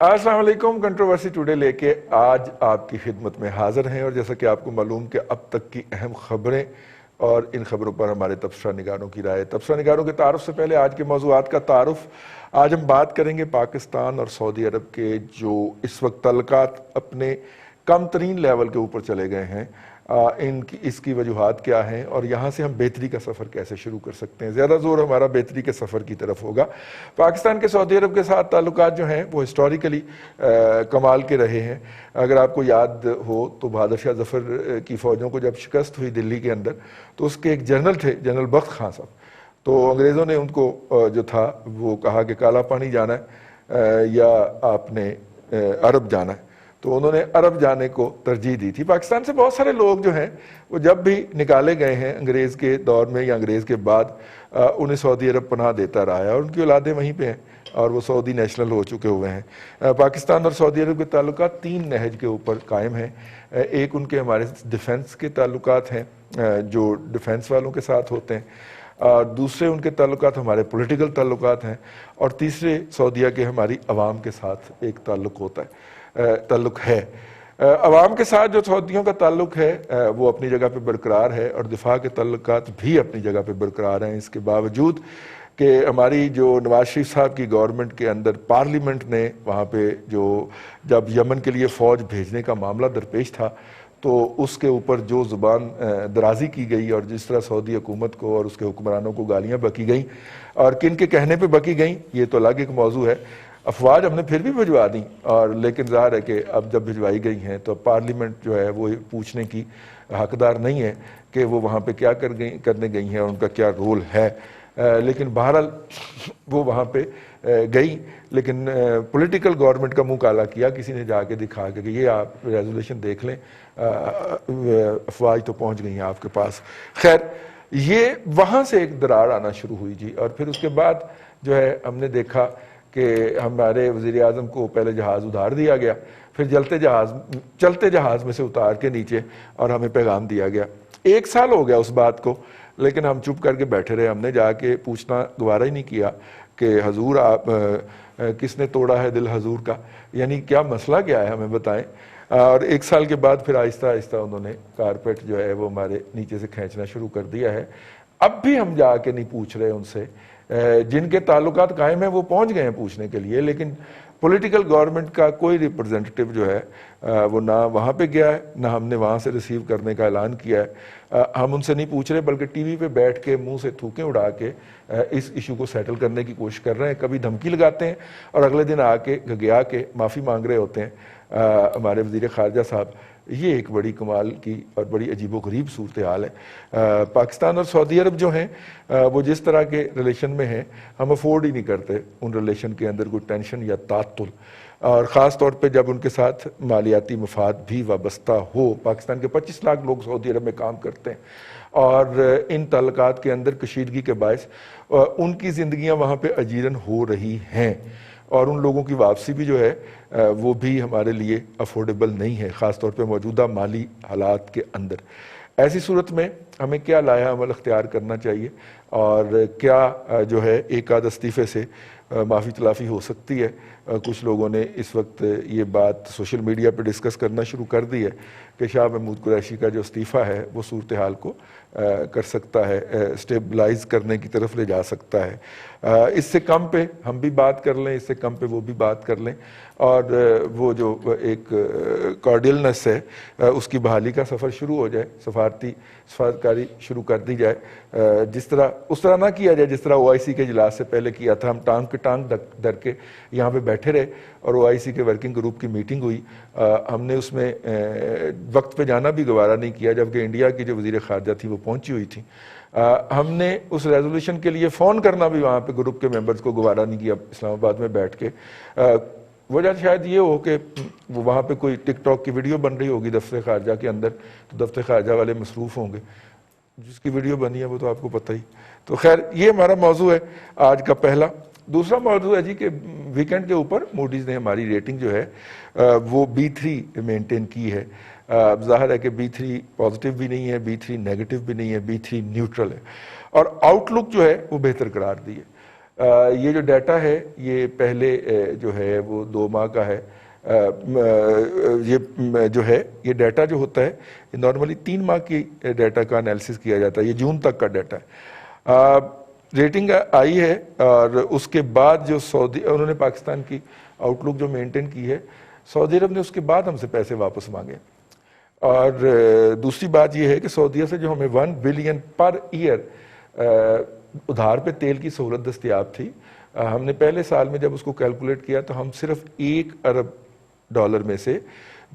السلام علیکم. Controversy today لے کے آج آپ کی خدمت میں حاضر ہیں، اور جیسا کہ آپ کو معلوم کہ اب تک کی اہم خبریں اور ان خبروں پر ہمارے تبصرہ نگاروں کی رائے. تبصرہ نگاروں کے تعارف سے پہلے آج کے موضوعات کا تعارف. آج ہم بات کریں گے پاکستان اور سعودی عرب کے جو اس وقت تعلقات اپنے کم ترین لیول کے اوپر چلے گئے ہیں، اس کی وجوہات کیا ہیں اور یہاں سے ہم بہتری کا سفر کیسے شروع کر سکتے ہیں. زیادہ زور ہمارا بہتری کے سفر کی طرف ہوگا. پاکستان کے سعودی عرب کے ساتھ تعلقات جو ہیں وہ ہسٹوریکلی کمال کے رہے ہیں. اگر آپ کو یاد ہو تو بہادر شاہ ظفر کی فوجوں کو جب شکست ہوئی دلی کے اندر، تو اس کے ایک جنرل تھے، جنرل بخت خان صاحب. تو انگریزوں نے ان کو جو تھا وہ کہا کہ کالا پانی جانا ہے یا آپ نے عرب جانا ہے. تو انہوں نے عرب جانے کو ترجیح دی تھی. پاکستان سے بہت سارے لوگ جو ہیں وہ جب بھی نکالے گئے ہیں انگریز کے دور میں یا انگریز کے بعد، انہیں سعودی عرب پناہ دیتا رہا ہے، اور ان کی اولادیں وہیں پہ ہیں اور وہ سعودی نیشنل ہو چکے ہوئے ہیں. پاکستان اور سعودی عرب کے تعلقات تین نہج کے اوپر قائم ہیں. ایک ان کے ہمارے ڈیفنس کے تعلقات ہیں جو ڈیفنس والوں کے ساتھ ہوتے ہیں، اور دوسرے ان کے تعلقات ہمارے پولیٹیکل تعلقات ہیں، اور تیسرے سعودیہ کے ہماری عوام کے ساتھ ایک تعلق ہے. عوام کے ساتھ جو سعودیوں کا تعلق ہے وہ اپنی جگہ پہ برقرار ہے، اور دفاع کے تعلقات بھی اپنی جگہ پہ برقرار ہیں. اس کے باوجود کہ ہماری جو نواز شریف صاحب کی گورنمنٹ کے اندر پارلیمنٹ نے وہاں پہ جب یمن کے لیے فوج بھیجنے کا معاملہ درپیش تھا، تو اس کے اوپر جو زبان درازی کی گئی اور جس طرح سعودی حکومت کو اور اس کے حکمرانوں کو گالیاں بکی گئیں اور کن کے کہنے پہ بکی گئیں، یہ تو الگ ایک موضوع ہے. افواج ہم نے پھر بھی بھجوا دیں، اور لیکن ظاہر ہے کہ اب جب بھجوائی گئی ہیں تو پارلیمنٹ جو ہے وہ پوچھنے کی حقدار نہیں ہے کہ وہ وہاں پہ کیا کرنے گئی ہیں اور ان کا کیا رول ہے. لیکن بہرحال وہ وہاں پہ گئی، لیکن پولیٹیکل گورنمنٹ کا منہ کالا کیا کسی نے جا کے دکھا کے کہ یہ آپ ریزولوشن دیکھ لیں، افواج تو پہنچ گئی ہیں آپ کے پاس. خیر، یہ وہاں سے ایک دراڑ آنا شروع ہوئی جی. اور پھر اس کے بعد جو ہے ہم نے دیکھا کہ ہمارے وزیر اعظم کو پہلے جہاز ادھار دیا گیا، پھر چلتے جہاز میں سے اتار کے نیچے اور ہمیں پیغام دیا گیا. 1 سال ہو گیا اس بات کو، لیکن ہم چپ کر کے بیٹھے رہے. ہم نے جا کے پوچھنا گوارا ہی نہیں کیا کہ حضور آپ کس نے توڑا ہے دل حضور کا، یعنی کیا مسئلہ کیا ہے ہمیں بتائیں. اور 1 سال کے بعد پھر آہستہ آہستہ انہوں نے کارپیٹ جو ہے وہ ہمارے نیچے سے کھینچنا شروع کر دیا ہے. اب بھی ہم جا کے نہیں پوچھ رہے ان سے. جن کے تعلقات قائم ہیں وہ پہنچ گئے ہیں پوچھنے کے لیے، لیکن پولیٹیکل گورنمنٹ کا کوئی ریپرزینٹیو جو ہے وہ نہ وہاں پہ گیا ہے، نہ ہم نے وہاں سے ریسیو کرنے کا اعلان کیا ہے. ہم ان سے نہیں پوچھ رہے، بلکہ ٹی وی پہ بیٹھ کے منہ سے تھوکیں اڑا کے اس ایشو کو سیٹل کرنے کی کوشش کر رہے ہیں. کبھی دھمکی لگاتے ہیں اور اگلے دن آ کے گھگیا کے معافی مانگ رہے ہوتے ہیں ہمارے وزیر خارجہ صاحب. یہ ایک بڑی کمال کی اور بڑی عجیب و غریب صورتحال ہے. پاکستان اور سعودی عرب جو ہیں وہ جس طرح کے ریلیشن میں ہیں، ہم افورڈ ہی نہیں کرتے ان ریلیشن کے اندر کوئی ٹینشن یا تعطل، اور خاص طور پہ جب ان کے ساتھ مالیاتی مفاد بھی وابستہ ہو. پاکستان کے 25 لاکھ لوگ سعودی عرب میں کام کرتے ہیں، اور ان تعلقات کے اندر کشیدگی کے باعث ان کی زندگیاں وہاں پہ اجیرن ہو رہی ہیں، اور ان لوگوں کی واپسی بھی جو ہے وہ بھی ہمارے لیے افورڈیبل نہیں ہے، خاص طور پہ موجودہ مالی حالات کے اندر. ایسی صورت میں ہمیں کیا لایا عمل اختیار کرنا چاہیے، اور کیا جو ہے ایک آدھ استعفے سے معافی تلافی ہو سکتی ہے. کچھ لوگوں نے اس وقت یہ بات سوشل میڈیا پہ ڈسکس کرنا شروع کر دی ہے کہ شاہ محمود قریشی کا جو استعفیٰ ہے وہ صورتحال کو کر سکتا ہے، اسٹیبلائز کرنے کی طرف لے جا سکتا ہے. اس سے کم پہ ہم بھی بات کر لیں، اس سے کم پہ وہ بھی بات کر لیں، اور وہ جو ایک کارڈیلنس ہے اس کی بحالی کا سفر شروع ہو جائے، سفارتکاری شروع کر دی جائے. اس طرح نہ کیا جائے جس طرح OIC کے اجلاس سے پہلے کیا تھا. ہم ٹانگ پہ ٹانگ در کے یہاں پہ بیٹھے رہے، اور OIC کے ورکنگ گروپ کی میٹنگ ہوئی. ہم نے اس میں وقت پہ جانا بھی گوارا نہیں کیا، جبکہ انڈیا کی جو وزیر خارجہ تھی وہ پہنچی ہوئی تھی. ہم نے اس ریزولوشن کے لیے فون کرنا بھی وہاں پہ گروپ کے ممبرز کو گوارا نہیں کیا اسلام آباد میں بیٹھ کے. وجہ شاید یہ ہو کہ وہاں پہ کوئی ٹک ٹاک کی ویڈیو بن رہی ہوگی دفتر خارجہ کے اندر، تو دفتر خارجہ والے مصروف ہوں گے. جس کی ویڈیو بنی ہے وہ تو آپ کو پتہ ہی. تو خیر، یہ ہمارا موضوع ہے آج کا پہلا. دوسرا موضوع ہے جی کہ ویکنڈ کے اوپر موڈیز نے ہماری ریٹنگ جو ہے وہ B3 مینٹین کی ہے. ظاہر ہے کہ B3 پازیٹیو بھی نہیں ہے، B3 نیگیٹو بھی نہیں ہے، B3 نیوٹرل ہے، اور آؤٹ لک جو ہے وہ بہتر قرار دی ہے. یہ جو ڈیٹا ہے یہ پہلے جو ہے وہ 2 ماہ کا ہے. یہ جو ہے یہ ڈیٹا جو ہوتا ہے یہ نارملی 3 ماہ کی ڈیٹا کا انالیسس کیا جاتا ہے. یہ جون تک کا ڈیٹا ہے. ریٹنگ آئی ہے اور اس کے بعد جو سعودی انہوں نے پاکستان کی آؤٹ لک جو مینٹین کی ہے, سعودی عرب نے اس کے بعد ہم سے پیسے واپس مانگے. اور دوسری بات یہ ہے کہ سعودیہ سے جو ہمیں 1 بلین پر ایئر ادھار پہ تیل کی سہولت دستیاب تھی, ہم نے پہلے سال میں جب اس کو کیلکولیٹ کیا تو ہم صرف $1 ارب میں سے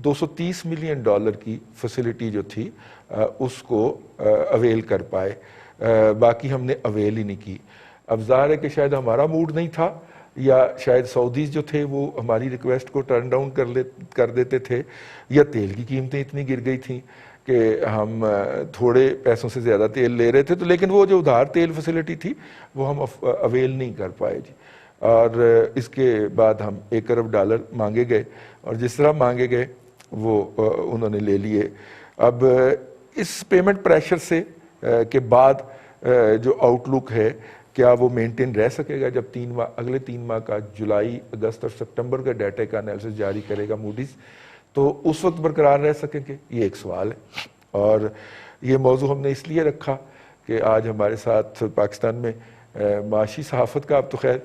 $230 ملین کی فیسلٹی جو تھی اس کو اویل کر پائے. باقی ہم نے اویل ہی نہیں کی. اب ظاہر ہے کہ شاید ہمارا موڈ نہیں تھا یا شاید سعودیز جو تھے وہ ہماری ریکویسٹ کو ٹرن ڈاؤن کر دیتے تھے, یا تیل کی قیمتیں اتنی گر گئی تھیں کہ ہم تھوڑے پیسوں سے زیادہ تیل لے رہے تھے. تو لیکن وہ جو ادھار تیل فیسلٹی تھی وہ ہم اویل نہیں کر پائے جی. اور اس کے بعد ہم $1 ارب مانگے گئے, اور جس طرح مانگے گئے وہ انہوں نے لے لیے. اب اس پیمنٹ پریشر سے کے بعد جو آؤٹ لک ہے کیا وہ مینٹین رہ سکے گا جب اگلے 3 ماہ کا جولائی, اگست اور سپٹمبر کا ڈیٹا کا انالیسس جاری کرے گا موڈیز, تو اس وقت برقرار رہ سکیں گے؟ یہ ایک سوال ہے. اور یہ موضوع ہم نے اس لیے رکھا کہ آج ہمارے ساتھ پاکستان میں معاشی صحافت کا اب تو خیر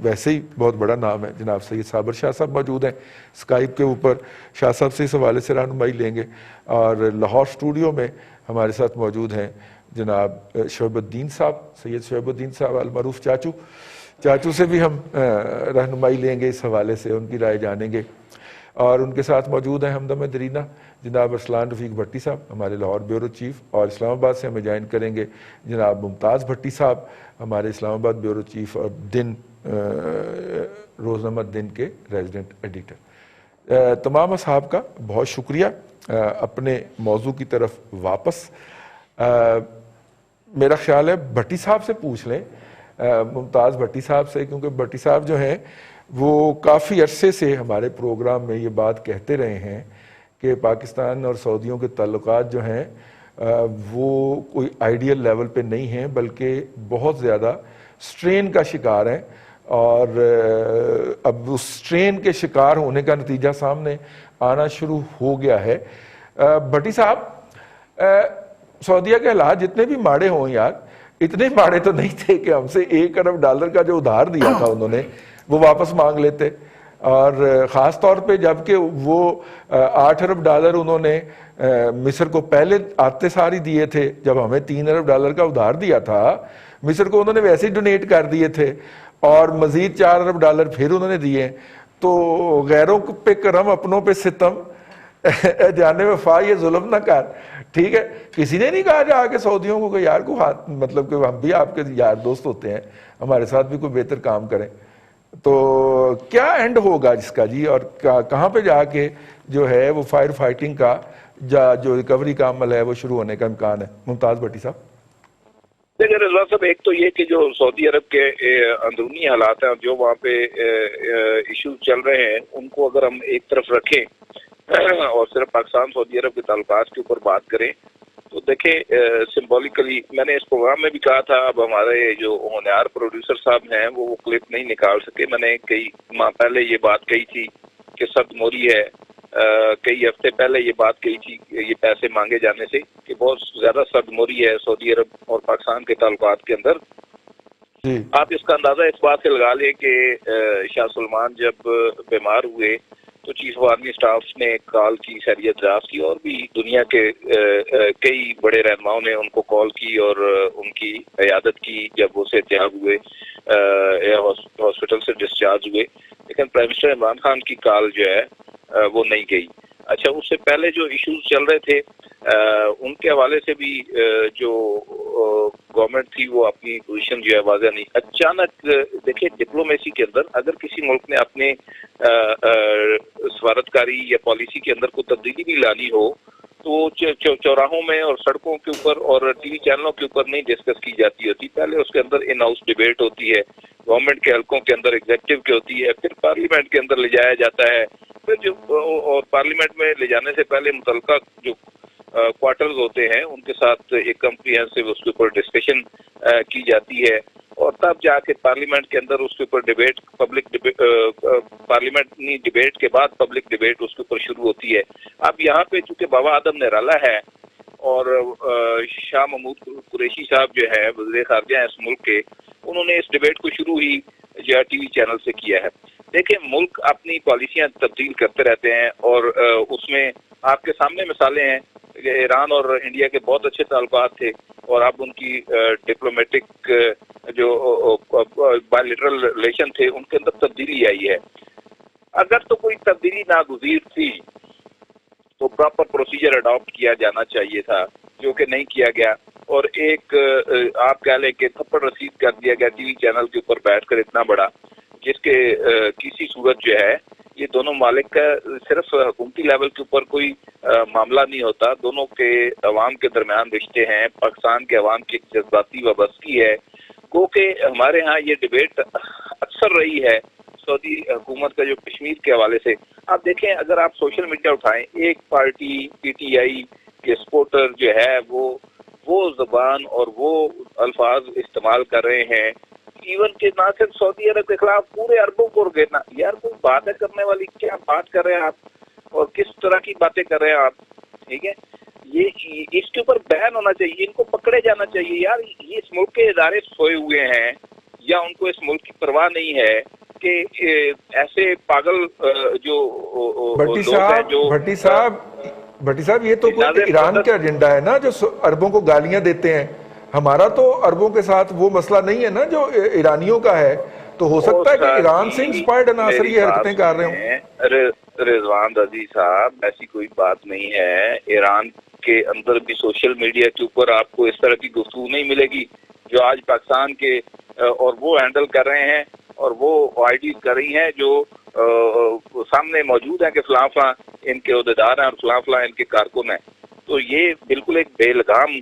ویسے ہی بہت بڑا نام ہے, جناب سید صابر شاہ صاحب موجود ہیں اسکائپ کے اوپر. شاہ صاحب سے اس حوالے سے رہنمائی لیں گے. اور لاہور اسٹوڈیو میں ہمارے ساتھ موجود ہیں جناب شعیب الدین صاحب, سید شعیب الدین صاحب المعروف چاچو سے بھی ہم رہنمائی لیں گے اس حوالے سے, ان کی رائے جانیں گے. اور ان کے ساتھ موجود ہیں ہمدم درینا جناب ارسلان رفیق بھٹی صاحب ہمارے لاہور بیورو چیف, اور اسلام آباد سے ہمیں جوائن کریں گے جناب ممتاز بھٹی صاحب ہمارے اسلام آباد بیورو چیف اور روزنامہ دن کے ریزیڈنٹ ایڈیٹر. تمام اصحاب کا بہت شکریہ. اپنے موضوع کی طرف واپس, میرا خیال ہے بھٹی صاحب سے پوچھ لیں, ممتاز بھٹی صاحب سے, کیونکہ بھٹی صاحب جو ہیں وہ کافی عرصے سے ہمارے پروگرام میں یہ بات کہتے رہے ہیں کہ پاکستان اور سعودیوں کے تعلقات جو ہیں وہ کوئی آئیڈیل لیول پہ نہیں ہیں, بلکہ بہت زیادہ سٹرین کا شکار ہیں. اور اب اس سٹرین کے شکار ہونے کا نتیجہ سامنے آنا شروع ہو گیا ہے. بھٹی صاحب, سعودیہ کے حالات جتنے بھی ماڑے ہوں یار, اتنے ماڑے تو نہیں تھے کہ ہم سے $1 ارب کا جو ادھار دیا تھا انہوں نے وہ واپس مانگ لیتے. اور خاص طور پہ جب کہ وہ $8 ارب انہوں نے مصر کو پہلے آتے ساری دیے تھے, جب ہمیں $3 ارب کا ادھار دیا تھا مصر کو انہوں نے ویسے ہی ڈونیٹ کر دیے تھے, اور مزید $4 ارب پھر انہوں نے دیے. تو غیروں پہ کرم اپنوں پہ ستم, جانے وفا یہ ظلم نہ کر. ٹھیک ہے, کسی نے نہیں کہا جا کے سعودیوں کو کہ یار کو ہاتھ, مطلب کہ ہم بھی آپ کے یار دوست ہوتے ہیں, ہمارے ساتھ بھی کوئی بہتر کام کریں. تو کیا اینڈ ہوگا جس کا جی, اور کہاں پہ جا کے جو ہے وہ فائر فائٹنگ کا جو ریکوری کا عمل ہے وہ شروع ہونے کا امکان ہے؟ ممتاز بھٹی صاحب. دیکھیں رضوان صاحب, ایک تو یہ کہ جو سعودی عرب کے اندرونی حالات ہیں, جو وہاں پہ ایشوز چل رہے ہیں, ان کو اگر ہم ایک طرف رکھیں اور صرف پاکستان سعودی عرب کے تعلقات کے اوپر بات کریں, تو دیکھیں سمبولیکلی میں نے اس پروگرام میں بھی کہا تھا, اب ہمارے جو ہونہار پروڈیوسر صاحب ہیں وہ کلپ نہیں نکال سکے. میں نے کئی ماہ پہلے یہ بات کہی تھی کہ صد موری ہے, کئی ہفتے پہلے یہ بات کہی تھی یہ پیسے مانگے جانے سے کہ بہت زیادہ صد موری ہے سعودی عرب اور پاکستان کے تعلقات کے اندر. آپ اس کا اندازہ اس بات سے لگا لیں کہ شاہ سلمان جب بیمار ہوئے تو چیف آف آرمی اسٹاف نے کال کی, خیریت دریافت کی, اور بھی دنیا کے کئی بڑے رہنماؤں نے ان کو کال کی اور ان کی عیادت کی جب وہ صحتیاب ہوئے, ہاسپٹل سے ڈسچارج ہوئے. لیکن پرائم منسٹر عمران خان کی کال جو ہے وہ نہیں گئی. اچھا, اس سے پہلے جو ایشوز چل رہے تھے ان کے حوالے سے بھی جو گورنمنٹ تھی وہ اپنی پوزیشن جو ہے واضح نہیں. اچانک دیکھیں ڈپلومیسی کے اندر اگر کسی ملک نے اپنے سفارتکاری یا پالیسی کے اندر کوئی تبدیلی بھی لانی ہو تو چوراہوں میں اور سڑکوں کے اوپر اور ٹی وی چینلوں کے اوپر نہیں ڈسکس کی جاتی ہوتی. پہلے اس کے اندر ان ہاؤس ڈیبیٹ ہوتی ہے, گورنمنٹ کے حلقوں کے اندر ایگزیکٹو کی ہوتی ہے, پھر پارلیمنٹ کے اندر لے جایا جاتا ہے, پھر جو اور پارلیمنٹ میں لے جانے سے پہلے متعلقہ جو کوارٹرز ہوتے ہیں ان کے ساتھ ایک کمپریہنسو اس کے اوپر ڈسکشن کی جاتی ہے, اور تب جا کے پارلیمنٹ کے اندر اس کے اوپر ڈیبیٹ، پارلیمنٹ ڈیبیٹ کے بعد پبلک ڈیبیٹ اس کے اوپر شروع ہوتی ہے۔ اب یہاں پہ چونکہ بابا آدم نرالا ہے اور شاہ محمود قریشی صاحب جو ہے وزیر خارجہ ہیں اس ملک کے، انہوں نے اس ڈیبیٹ کو شروع ہی ٹی وی چینل سے کیا ہے۔ دیکھیں ملک اپنی پالیسیاں تبدیل کرتے رہتے ہیں اور اس میں آپ کے سامنے مثالیں ہیں کہ ایران اور انڈیا کے بہت اچھے تعلقات تھے اور اب ان کی ڈپلومیٹک جو بائیلیٹرل ریلیشن تھے ان کے اندر تبدیلی آئی ہے۔ اگر تو کوئی تبدیلی ناگزیر تھی تو پراپر پروسیجر اڈاپٹ کیا جانا چاہیے تھا، جو کہ نہیں کیا گیا، اور ایک آپ کہہ لیں کہ تھپڑ رسید کر دیا گیا ٹی وی چینل کے اوپر بیٹھ کر اتنا بڑا، جس کے کسی صورت جو ہے یہ دونوں ممالک کا صرف حکومتی لیول کے اوپر کوئی معاملہ نہیں ہوتا، دونوں کے عوام کے درمیان رشتے ہیں، پاکستان کے عوام کی ایک جذباتی وابستگی ہے۔ گو کہ ہمارے ہاں یہ ڈیبیٹ اکثر رہی ہے سعودی حکومت کا جو کشمیر کے حوالے سے۔ آپ دیکھیں اگر آپ سوشل میڈیا اٹھائیں، ایک پارٹی پی ٹی آئی کے سپورٹر جو ہے وہ زبان اور وہ الفاظ استعمال کر رہے ہیں، ایون کہ نہ صرف سعودی عرب کے خلاف پورے عربوں کو گھیرنا۔ یار کوئی باتیں کرنے والی کیا بات کر رہے ہیں آپ اور کس طرح کی باتیں کر رہے ہیں آپ؟ ٹھیک ہے، یہ اس کے اوپر بین ہونا چاہیے، ان کو پکڑے جانا چاہیے۔ یار یہ اس ملک کے ادارے سوئے ہوئے ہیں یا ان کو اس ملک کی پرواہ نہیں ہے کہ ایسے پاگل جو بھٹی صاحب یہ تو کوئی ایران کا ایجنڈا ہے نا جو عربوں کو گالیاں دیتے ہیں، ہمارا تو عربوں کے ساتھ وہ مسئلہ نہیں ہے نا جو ایرانیوں کا ہے، تو ہو سکتا ہے کہ ایران سے انسپائرڈ عناصر یہ حرکتیں کر رہے ہوں۔ رضوان رضی صاحب ایسی کوئی بات نہیں ہے، ایران کے اندر بھی سوشل میڈیا کے اوپر آپ کو اس طرح کی گفتگو نہیں ملے گی جو آج پاکستان کے اور وہ ہینڈل کر رہے ہیں اور وہ آئی ڈی کر رہی ہیں جو سامنے موجود ہیں کہ فلاں فلاں ان کے عہدیدار ہیں اور فلاں فلاں ان کے کارکن ہیں۔ تو یہ بالکل ایک بے لگام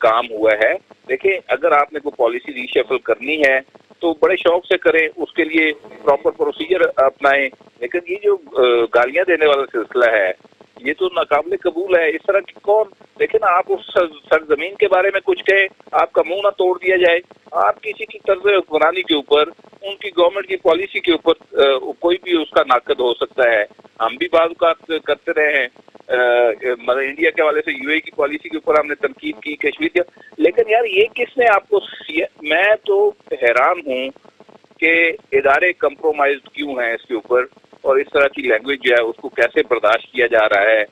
کام ہوا ہے۔ دیکھیں اگر آپ نے کوئی پالیسی ری شفل کرنی ہے تو بڑے شوق سے کریں، اس کے لیے پراپر پروسیجر اپنائیں، لیکن یہ جو گالیاں دینے والا سلسلہ ہے یہ تو ناقابل قبول ہے۔ اس طرح کی کون، دیکھیں نا آپ اس سرزمین کے بارے میں کچھ کہیں آپ کا منہ نہ توڑ دیا جائے، آپ کسی کی طرز حکمرانی کے اوپر، ان کی گورنمنٹ کی پالیسی کے اوپر کوئی بھی اس کا ناقد ہو سکتا ہے۔ ہم بھی بعض اوقات کرتے رہے ہیں، مطلب انڈیا کے حوالے سے یو اے کی پالیسی کے اوپر ہم نے تنقید کی، کشمیر کی، لیکن یار یہ کس نے آپ کو، میں تو حیران ہوں کہ ادارے کمپرومائزڈ کیوں ہیں اس کے اوپر، اور اس طرح کی لینگویج جو ہے اس کو کیسے برداشت کیا جا رہا ہے،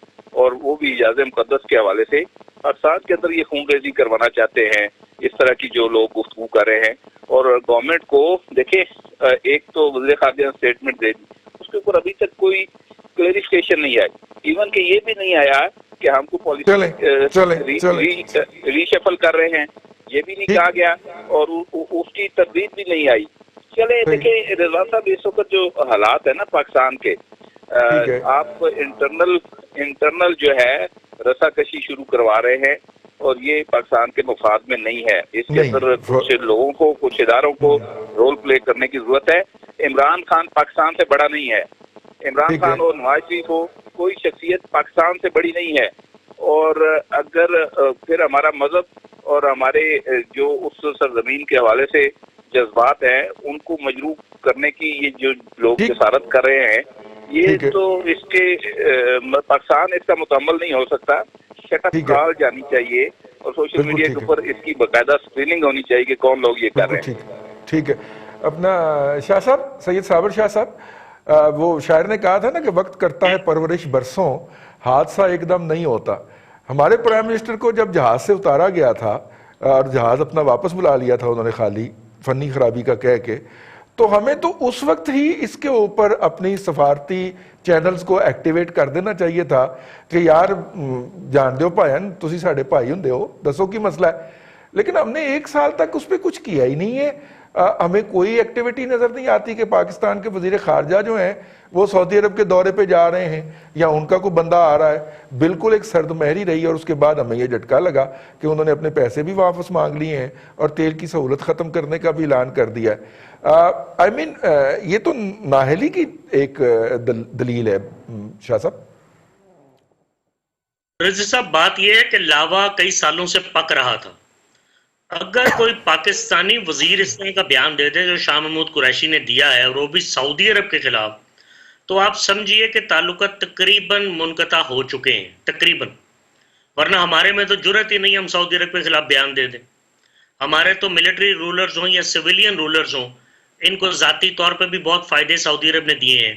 اور وہ بھی اعجاز مقدس کے حوالے سے پاکستان کے اندر یہ خون ریزی کروانا چاہتے ہیں اس طرح کی جو لوگ گفتگو کر رہے ہیں۔ اور گورنمنٹ کو دیکھیں ایک تو وزیر خارجہ نے اسٹیٹمنٹ دے دی، اس کے اوپر ابھی تک کوئی کلیریفیکیشن نہیں آئی، ایون کہ یہ بھی نہیں آیا کہ ہم کو پالیسی ری شفل کر رہے ہیں، یہ بھی نہیں کہا گیا اور اس کی تردید بھی نہیں آئی۔ چلے دیکھیں رضوان صاحب اس وقت جو حالات ہیں نا پاکستان کے، آپ انٹرنل جو ہے رسا کشی شروع کروا رہے ہیں اور یہ پاکستان کے مفاد میں نہیں ہے۔ اس کے اندر کچھ لوگوں کو، کچھ اداروں کو رول پلے کرنے کی ضرورت ہے۔ عمران خان پاکستان سے بڑا نہیں ہے، عمران خان اور نواز شریف ہو، کوئی شخصیت پاکستان سے بڑی نہیں ہے، اور اگر پھر ہمارا مذہب اور ہمارے جو اس سرزمین کے حوالے سے جذبات ہیں ان کو مجروح کرنے کی یہ جو لوگ جسارت کر رہے ہیں، یہ تو اس کے پاکستان اس کا متحمل نہیں ہو سکتا۔ شٹل کال جانی چاہیے اور سوشل میڈیا کے اوپر اس کی باقاعدہ اسکریننگ ہونی چاہیے کہ کون لوگ یہ کر رہے ہیں۔ ٹھیک ہے، اپنا شاہ صاحب، سید صابر شاہ صاحب، وہ شاعر نے کہا تھا نا کہ وقت کرتا ہے پرورش برسوں، حادثہ ایک دم نہیں ہوتا۔ ہمارے پرائم منسٹر کو جب جہاز سے اتارا گیا تھا اور جہاز اپنا واپس بلا لیا تھا انہوں نے خالی فنی خرابی کا کہہ کے، تو ہمیں تو اس وقت ہی اس کے اوپر اپنی سفارتی چینلز کو ایکٹیویٹ کر دینا چاہیے تھا کہ یار جان دیو بھائین تسی ساڑھے بھائی ہوندے ہو، دسو کی مسئلہ ہے۔ لیکن ہم نے ایک سال تک اس پہ کچھ کیا ہی نہیں ہے۔ ہمیں کوئی ایکٹیویٹی نظر نہیں آتی کہ پاکستان کے وزیر خارجہ جو ہیں وہ سعودی عرب کے دورے پہ جا رہے ہیں یا ان کا کوئی بندہ آ رہا ہے۔ بالکل ایک سرد مہری رہی، اور اس کے بعد ہمیں یہ جھٹکا لگا کہ انہوں نے اپنے پیسے بھی واپس مانگ لیے ہیں اور تیل کی سہولت ختم کرنے کا بھی اعلان کر دیا ہے۔ یہ تو نااہلی کی ایک دلیل ہے شاہ صاحب۔ رضی صاحب بات یہ ہے کہ لاوا کئی سالوں سے پک رہا تھا اگر کوئی پاکستانی وزیر اس طرح کا بیان دے دے جو شاہ محمود قریشی نے دیا ہے اور وہ بھی سعودی عرب کے خلاف، تو آپ سمجھیے کہ تعلقات تقریباً منقطع ہو چکے ہیں، تقریباً. ورنہ ہمارے میں تو جرت ہی نہیں ہم سعودی عرب کے خلاف بیان دے دیں. ہمارے تو ملٹری رولرز ہوں یا سویلین رولرز ہوں، ان کو ذاتی طور پہ بھی بہت فائدے سعودی عرب نے دیے ہیں.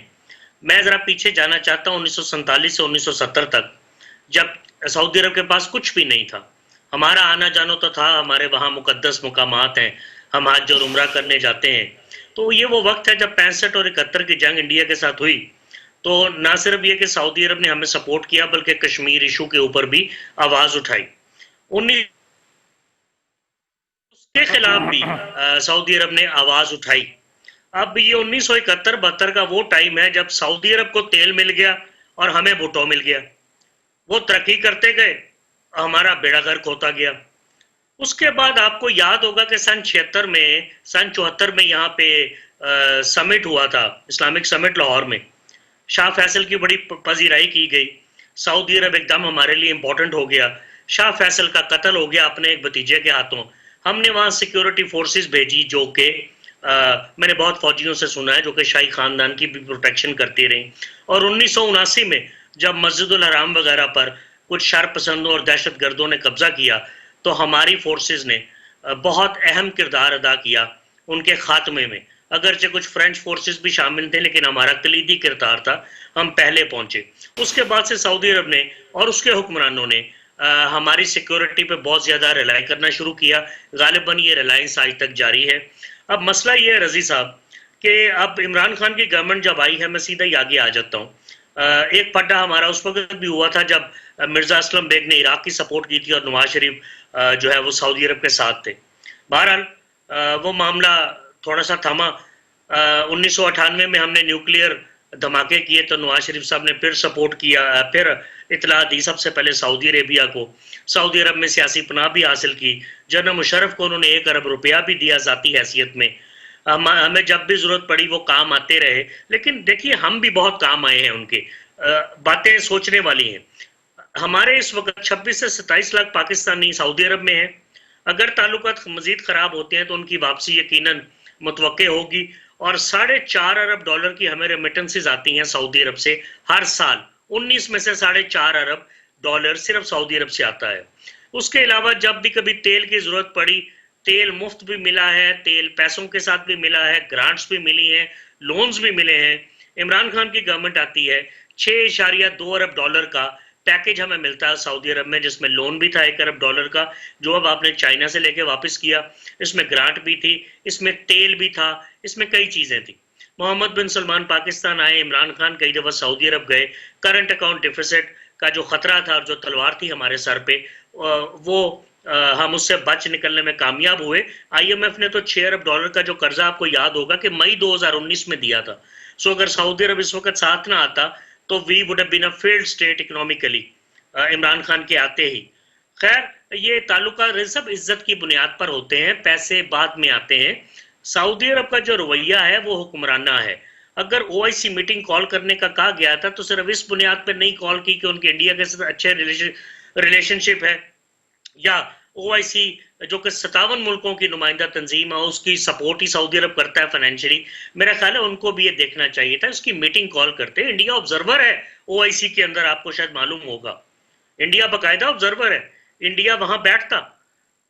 میں ذرا پیچھے جانا چاہتا ہوں 1947 سے 1970 تک، جب سعودی عرب کے پاس کچھ بھی نہیں تھا. ہمارا آنا جانا تو تھا، ہمارے وہاں مقدس مقامات ہیں، ہم حج اور عمرہ کرنے جاتے ہیں. تو یہ وہ وقت ہے جب 65 اور 71 کی جنگ انڈیا کے ساتھ ہوئی، تو نہ صرف یہ کہ سعودی عرب نے ہمیں سپورٹ کیا بلکہ کشمیر ایشو کے اوپر بھی آواز اٹھائی. اس کے خلاف بھی سعودی عرب نے آواز اٹھائی. اب یہ 1971-72 کا وہ ٹائم ہے جب سعودی عرب کو تیل مل گیا اور ہمیں بھٹو مل گیا. وہ ترقی کرتے گئے، ہمارا بیڑا غرق ہوتا گیا. اس کے بعد آپ کو یاد ہوگا کہ سن 74 میں یہاں پہ سمٹ ہوا تھا، اسلامک سمٹ لاہور میں. شاہ فیصل کی بڑی پذیرائی کی گئی. سعودی عرب ایک دم ہمارے لیے امپورٹنٹ ہو گیا. شاہ فیصل کا قتل ہو گیا اپنے ایک بھتیجے کے ہاتھوں. ہم نے وہاں سیکیورٹی فورسز بھیجی جو کہ میں نے بہت فوجیوں سے سنا ہے جو کہ شاہی خاندان کی بھی پروٹیکشن کرتی رہیں. اور 1979 میں جب مسجد الحرام وغیرہ پر کچھ شر پسندوں اور دہشت گردوں نے قبضہ کیا تو ہماری فورسز نے بہت اہم کردار ادا کیا ان کے خاتمے میں. اگرچہ کچھ فرینچ فورسز بھی شامل تھے لیکن ہمارا کلیدی کردار تھا، ہم پہلے پہنچے. اس کے بعد سے سعودی عرب نے اور اس کے حکمرانوں نے ہماری سیکیورٹی پہ بہت زیادہ ریلائی کرنا شروع کیا. غالباً یہ ریلائنس آج تک جاری ہے. اب مسئلہ یہ ہے رضی صاحب کہ اب عمران خان کی گورنمنٹ جب آئی ہے، میں سیدھا ہی آگے آ جاتا ہوں. ایک پڈا ہمارا اس وقت بھی ہوا تھا جب مرزا اسلم بیگ نے عراق کی سپورٹ کی تھی اور نواز شریف جو ہے وہ سعودی عرب کے ساتھ تھے. بہرحال وہ معاملہ تھوڑا سا تھما. 1998 میں ہم نے نیوکلیئر دھماکے کیے تو نواز شریف صاحب نے پھر سپورٹ کیا، پھر اطلاع دی سب سے پہلے سعودی عربیہ کو. سعودی عرب میں سیاسی پناہ بھی حاصل کی. جنرل مشرف کو انہوں نے 1 ارب روپیہ بھی دیا ذاتی حیثیت میں. ہمیں جب بھی ضرورت پڑی وہ کام آتے رہے. لیکن دیکھیے ہم بھی بہت کام آئے ہیں ان کے. باتیں سوچنے والی ہیں. ہمارے اس وقت 26 سے 27 لاکھ پاکستانی سعودی عرب میں ہیں. اگر تعلقات مزید خراب ہوتے ہیں تو ان کی واپسی یقیناً متوقع ہوگی. اور $4.5 ارب کی ہمیں ریمیٹنسز آتی ہیں سعودی عرب سے ہر سال. 19 میں سے $4.5 ارب صرف سعودی عرب سے آتا ہے. اس کے علاوہ جب بھی کبھی تیل کی ضرورت پڑی، تیل مفت بھی ملا ہے، تیل پیسوں کے ساتھ بھی ملا ہے، گرانٹس بھی ملی ہیں، لونز بھی ملے ہیں. عمران خان کی گورنمنٹ آتی ہے، $6.2 ارب کا پیکج ہمیں ملتا ہے سعودی عرب میں، جس میں لون بھی تھا $1 ارب کا جو اب آپ نے چائنا سے لے کے واپس کیا. اس میں گرانٹ بھی تھی، اس میں تیل بھی تھا، اس میں کئی چیزیں تھیں. محمد بن سلمان پاکستان آئے، عمران خان کئی دفعہ سعودی عرب گئے. کرنٹ اکاؤنٹ ڈیفیسٹ کا جو خطرہ تھا اور جو تلوار تھی ہمارے سر پہ، وہ ہم اس سے بچ نکلنے میں کامیاب ہوئے. IMF نے تو $6 ارب کا جو قرضہ آپ کو یاد ہوگا کہ مئی 2019 میں دیا تھا. سو اگر سعودی عرب اس وقت ساتھ نہ آتا تو we would have been a failed state economically Imran Khan کے آتے ہی. خیر یہ تعلقات سب عزت کی بنیاد پر ہوتے ہیں، پیسے بعد میں آتے ہیں. سعودی عرب کا جو رویہ ہے وہ حکمرانہ ہے. اگر OIC میٹنگ کال کرنے کا کہا گیا تھا تو صرف اس بنیاد پر نہیں کال کی کہ ان کے انڈیا کے ساتھ اچھے ریلیشن شپ ہے، یا OIC جو کہ 57 ملکوں کی نمائندہ تنظیم ہے اس کی سپورٹ ہی سعودی عرب کرتا ہے فائنینشلی. میرا خیال ہے ان کو بھی یہ دیکھنا چاہیے تھا، اس کی میٹنگ کال کرتے. انڈیا آبزرور ہے OIC کے اندر، آپ کو شاید معلوم ہوگا. انڈیا باقاعدہ آبزرور ہے، انڈیا وہاں بیٹھتا،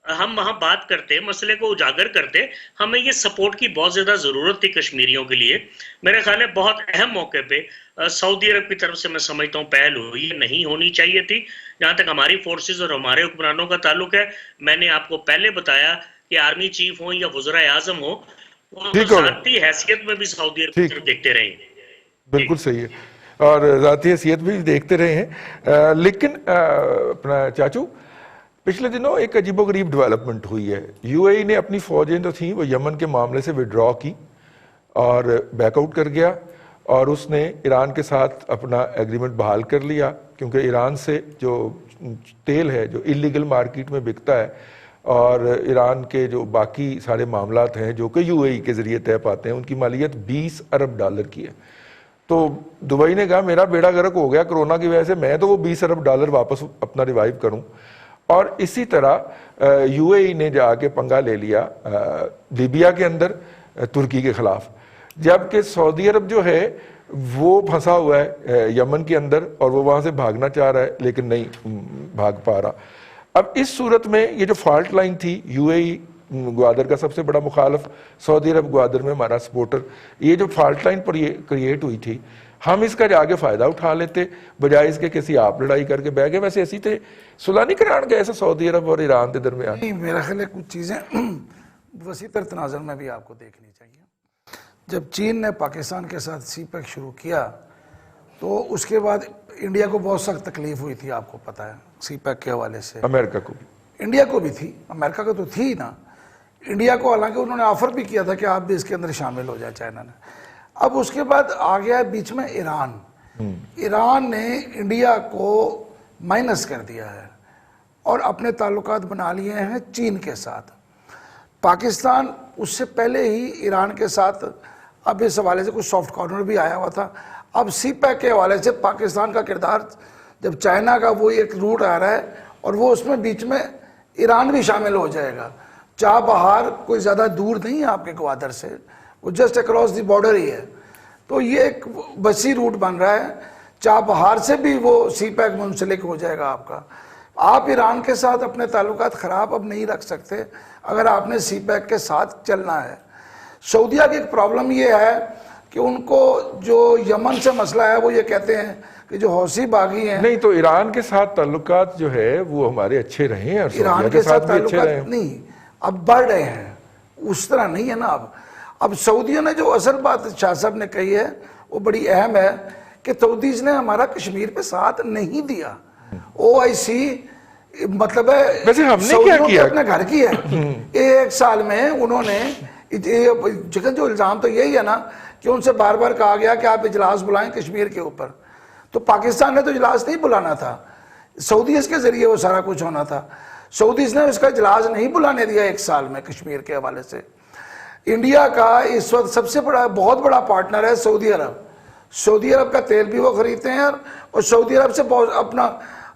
ہم وہاں بات کرتے، مسئلے کو اجاگر کرتے. ہمیں یہ سپورٹ کی بہت زیادہ ضرورت تھی کشمیریوں کے لیے. میرے خیال ہے بہت اہم موقع پہ سعودی عرب کی طرف سے میں سمجھتا ہوں پہل ہوئی، نہیں ہونی چاہیے تھی. جہاں تک ہماری فورسز اور ہمارے حکمرانوں کا تعلق ہے، میں نے آپ کو پہلے بتایا کہ آرمی چیف ہوں یا وزراء اعظم ہوں، وہ ذاتی حیثیت میں بھی سعودی عرب کی طرف دیکھتے رہے ہیں. بالکل صحیح ہے، اور ذاتی حیثیت بھی دیکھتے رہے ہیں. لیکن اپنا چاچو پچھلے دنوں ایک عجیب و غریب ڈیولپمنٹ ہوئی ہے. UAE نے اپنی فوجیں جو تھیں وہ یمن کے معاملے سے وڈرا کی اور بیک آؤٹ کر گیا، اور اس نے ایران کے ساتھ اپنا ایگریمنٹ بحال کر لیا، کیونکہ ایران سے جو تیل ہے جو اللیگل مارکیٹ میں بکتا ہے اور ایران کے جو باقی سارے معاملات ہیں جو کہ UAE کے ذریعے طے پاتے ہیں، ان کی مالیت $20 ارب کی ہے. تو دبئی نے کہا میرا بیڑا غرق ہو گیا کرونا کی وجہ سے، میں تو وہ $20 ارب واپس اپنا ریوائیو کروں. اور اسی طرح یو اے ای نے جا کے پنگا لے لیا لیبیا کے اندر ترکی کے خلاف، جبکہ سعودی عرب جو ہے وہ پھنسا ہوا ہے یمن کے اندر اور وہ وہاں سے بھاگنا چاہ رہا ہے لیکن نہیں بھاگ پا رہا۔ اب اس صورت میں یہ جو فالٹ لائن تھی، یو اے ای گوادر کا سب سے بڑا مخالف، سعودی عرب گوادر میں ہمارا سپورٹر، یہ جو فالٹ لائن پر یہ کریٹ ہوئی تھی، ہم اس کا جا کے فائدہ اٹھا لیتے بجائے اس کے کسی آپ لڑائی کر کے بہ گئے۔ ویسے ایسی تھے صلح نہیں کران گئے ایسے سعودی عرب اور ایران کے درمیان؟ نہیں، میرا خیال ہے کچھ چیزیں وسیع تر تناظر میں بھی آپ کو دیکھنی چاہیے۔ جب چین نے پاکستان کے ساتھ سی پیک شروع کیا تو اس کے بعد انڈیا کو بہت سخت تکلیف ہوئی تھی، آپ کو پتہ ہے، سی پیک کے حوالے سے۔ امریکہ کو بھی، انڈیا کو بھی تھی، امریکہ کو تو تھی نا۔ انڈیا کو حالانکہ انہوں نے آفر بھی کیا تھا کہ آپ بھی اس کے اندر شامل ہو جائے، چائنا نے۔ اب اس کے بعد آ گیا بیچ میں ایران۔ ایران نے انڈیا کو مائنس کر دیا ہے اور اپنے تعلقات بنا لیے ہیں چین کے ساتھ۔ پاکستان اس سے پہلے ہی ایران کے ساتھ اب اس حوالے سے کچھ سافٹ کارنر بھی آیا ہوا تھا۔ اب سی پیک کے حوالے سے پاکستان کا کردار، جب چائنا کا وہ ایک روٹ آ رہا ہے اور وہ اس میں بیچ میں ایران بھی شامل ہو جائے گا۔ چاہ بہار کوئی زیادہ دور نہیں ہے آپ کے گوادر سے، وہ جسٹ اکراس دی بارڈر ہی ہے، تو یہ ایک وسیع روٹ بن رہا ہے۔ چاہ بہار سے بھی وہ سی پیک منسلک ہو جائے گا آپ کا۔ آپ ایران کے ساتھ اپنے تعلقات خراب اب نہیں رکھ سکتے اگر آپ نے سی پیک کے ساتھ چلنا ہے۔ سعودیہ کی ایک پرابلم یہ ہے کہ ان کو جو یمن سے مسئلہ ہے وہ یہ کہتے ہیں کہ جو حوثی باغی ہیں، نہیں تو ایران کے ساتھ تعلقات جو ہے وہ ہمارے اچھے رہے ہیں اور ایران سعودیہ کے ساتھ بھی اچھے رہے تعلقات ہیں۔ نہیں اب بڑھ رہے ہیں، اس طرح نہیں ہے نا۔ اب سعودیہ نے جو اصل بات شاہ صاحب نے کہی ہے وہ بڑی اہم ہے کہ سعودیز نے ہمارا کشمیر پہ ساتھ نہیں دیا۔ او آئی سی مطلب ہے ویسے ہم نے کیا سعودیوں کیا؟ اپنے گھر کی ہے۔ ایک سال میں انہوں نے جو الزام تو یہی ہے نا کہ ان سے بار بار کہا گیا کہ آپ اجلاس بلائیں کشمیر کے اوپر، تو پاکستان نے تو اجلاس نہیں بلانا تھا، سعودیز کے ذریعے وہ سارا کچھ ہونا تھا۔ سعودیز نے اس کا اجلاس نہیں بلانے دیا ایک سال میں کشمیر کے حوالے سے۔ انڈیا کا اس وقت سب سے بڑا بہت بڑا پارٹنر ہے سعودی عرب۔ سعودی عرب کا تیل بھی وہ خریدتے ہیں اور سعودی عرب سے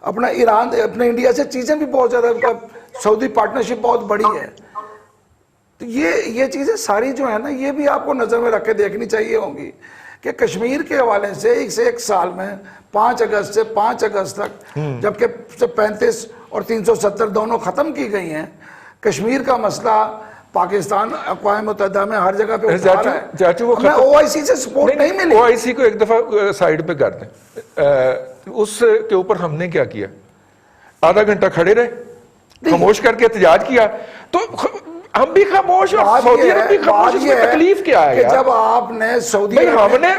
اپنا ایران اپنے انڈیا سے چیزیں بھی بہت زیادہ، سعودی پارٹنرشپ بہت بڑی ہے۔ تو یہ چیزیں ساری جو ہیں نا یہ بھی آپ کو نظر میں رکھ کے دیکھنی چاہیے ہوں گی کہ کشمیر کے حوالے سے ایک سال میں 5 اگست سے 5 اگست تک، جبکہ 35 اور 370 دونوں ختم کی گئی ہیں، کشمیر کا مسئلہ پاکستان اقوام متحدہ میں ہر جگہ پہ اٹھا رہا ہے۔ چاچو وہ ہمیں او آئی سی سے سپورٹ نہیں ملی۔ او آئی سی کو ایک دفعہ سائیڈ پہ کر دیں، اس کے اوپر ہم نے کیا کیا؟ آدھا گھنٹہ کھڑے رہے، خاموش کر کے احتجاج کیا، تو ہم بھی خاموش اور سعودی عرب بھی خاموش، اس میں تکلیف کیا ہے؟ جب آپ نے سعودی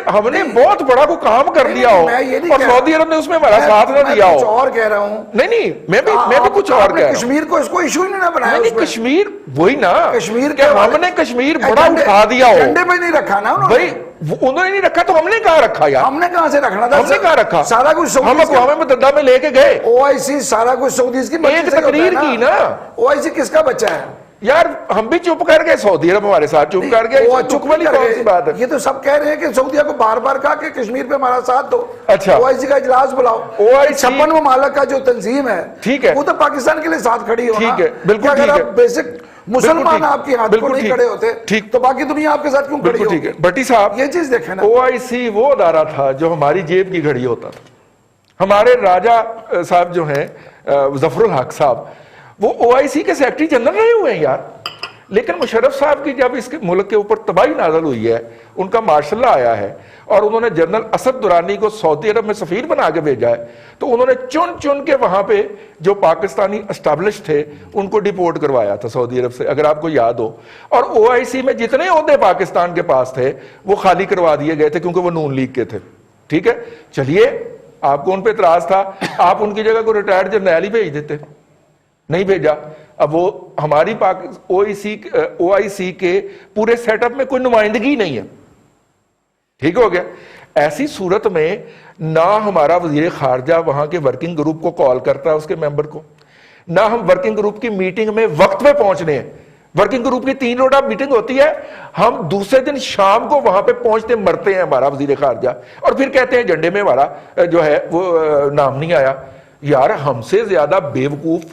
ہم نے بہت بڑا کو کام کر لیا ہو اور سعودی عرب نے اس میں ہمارا ساتھ نہ دیا ہو۔ کچھ اور کہہ رہا ہوں، نہیں میں بھی کچھ اور کہہ رہا ہوں۔ کشمیر کو اس کو ایشو ہی نہیں بنایا۔ نہیں کشمیر وہی نا، کشمیر کہ ہم نے کشمیر بڑا اٹھا دیا ہو، ایجنڈے میں نہیں رکھا نا بھائی انہوں نے نہیں رکھا تو ہم نے کہاں رکھا یار؟ ہم نے کہاں سے رکھنا تھا؟ ہم نے کہاں رکھا؟ سارا کچھ ہم اقوام متحدہ میں لے کے گئے، او آئی سی سارا کچھ سعودیز کی ایک تقریر کی نا۔ او آئی سی کس کا بچہ ہے یار؟ ہم بھی چپ کر گئے، سعودی عرب ہمارے ساتھ چپ کر گئے، چپ والی کون سی بات ہے؟ یہ تو سب کہہ رہے ہیں کہ سعودیہ کو بار بار کہا کہ کشمیر پہ ہمارا ساتھ دو، اچھا او آئی سی کا اجلاس بلاؤ۔ او آئی سی 56 ممالک کا جو تنظیم ہے ٹھیک ہے، وہ تو پاکستان کے لیے ساتھ کھڑی ہونا۔ ٹھیک ہے، بالکل ٹھیک ہے۔ اگر آپ بیسک مسلمان آپ کی ہاتھ کو نہیں کھڑے ہوتے تو باقی دنیا آپ کے ساتھ کیوں کھڑی ہوگی؟ بٹی صاحب یہ چیز دیکھیں نا، او آئی سی وہ ادارہ تھا جو ہماری جیب کی گھڑی ہوتا تھا۔ ہمارے راجہ صاحب جو ہیں ظفر الحق صاحب، وہ او آئی سی کے سیکرٹری جنرل رہے ہوئے ہیں یار۔ لیکن مشرف صاحب کی جب اس کے ملک کے اوپر تباہی نازل ہوئی ہے، ان کا مارشل لا آیا ہے اور انہوں نے جنرل اسد درانی کو سعودی عرب میں سفیر بنا کے بھیجا ہے، تو انہوں نے چن کے وہاں پہ جو پاکستانی اسٹیبلش تھے ان کو ڈیپورٹ کروایا تھا سعودی عرب سے، اگر آپ کو یاد ہو۔ اور او آئی سی میں جتنے عہدے پاکستان کے پاس تھے وہ خالی کروا دیے گئے تھے کیونکہ وہ نون لیگ کے تھے۔ ٹھیک ہے، چلیے آپ کو ان پہ اعتراض تھا، آپ ان کی جگہ کو ریٹائرڈ جرنیل ہی بھیج دیتے، نہیں بھیجا۔ اب وہ ہماری او آئی سی کے پورے سیٹ اپ میں کوئی نمائندگی نہیں ہے، ٹھیک ہو گیا۔ ایسی صورت میں نہ ہمارا وزیر خارجہ وہاں کے ورکنگ گروپ کو کال کرتا ہے اس کے ممبر کو، نہ ہم ورکنگ گروپ کی میٹنگ میں وقت پہ پہنچنے ہیں۔ ورکنگ گروپ کی 3 روزہ میٹنگ ہوتی ہے، ہم دوسرے دن شام کو وہاں پہ پہنچتے مرتے ہیں ہمارا وزیر خارجہ، اور پھر کہتے ہیں ایجنڈے میں ہمارا جو ہے وہ نام نہیں آیا۔ یار ہم سے زیادہ بیوقوف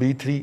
B3